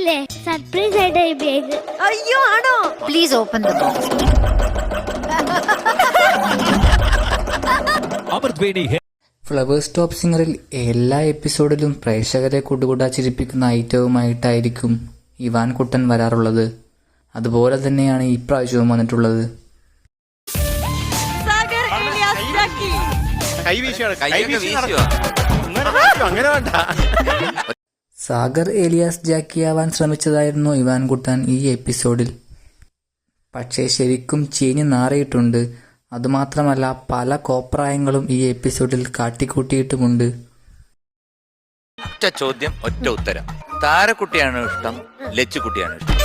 ഇല്ലേ സർപ്രൈസ് ആയിട്ട് ബേഗ്. അയ്യോ ആണോ? Please open the box. Flowers top സിംഗറിൽ എല്ലാ എപ്പിസോഡിലും പ്രേക്ഷകരെ കുടുകുടാ ചിരിപ്പിക്കുന്ന ഐറ്റവുമായിട്ടായിരിക്കും ഇവാൻ കുട്ടൻ വരാറുള്ളത്. അതുപോലെ തന്നെയാണ് ഇപ്രാവശ്യവും വന്നിട്ടുള്ളത്. സാഗർ ഏലിയാസ് ജാക്കിയാവാൻ ശ്രമിച്ചതായിരുന്നു ഇവാൻ കുട്ടൻ ഈ എപ്പിസോഡിൽ. പക്ഷേ ശരിക്കും ചീഞ്ഞ് നാറിയിട്ടുണ്ട്. അതുമാത്രമല്ല പല കോപ്രായങ്ങളും ഈ എപ്പിസോഡിൽ കാട്ടിക്കൂട്ടിയിട്ടുമുണ്ട്. ഒറ്റ ചോദ്യം ഒറ്റ ഉത്തരം. താരക്കുട്ടിയാണോ ഇഷ്ടം, ലച്ചുകുട്ടിയാണോ ഇഷ്ടം?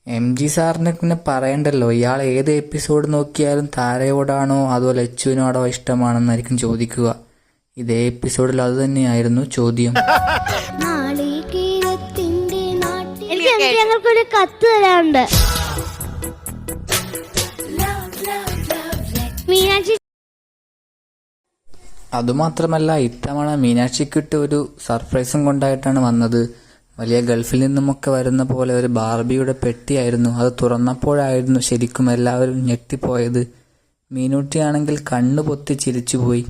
MG സാറിനെ പിന്നെ പറയണ്ടല്ലോ. ഇയാൾ ഏത് എപ്പിസോഡ് നോക്കിയാലും താരയോടാണോ അതോ ലച്ചുവിനോടോ ഇഷ്ടമാണെന്നായിരിക്കും ചോദിക്കുക. ഇതേ എപ്പിസോഡിൽ അത് തന്നെയായിരുന്നു ചോദ്യം. ഞങ്ങൾക്കൊരു കത്ത് തരാറുണ്ട്. മീനാക്ഷി. അതുമാത്രമല്ല ഇത്തവണ മീനാക്ഷിക്കിട്ട് ഒരു സർപ്രൈസും കൊണ്ടായിട്ടാണ് വന്നത്. വലിയ ഗൾഫിൽ നിന്നുമൊക്കെ വരുന്ന പോലെ ഒരു ബാർബിയുടെ പെട്ടിയായിരുന്നു. അത് തുറന്നപ്പോഴായിരുന്നു ശരിക്കും എല്ലാവരും ഞെട്ടിപ്പോയത്. മീനൂട്ടിയാണെങ്കിൽ കണ്ണു പൊത്തി ചിരിച്ചുപോയി.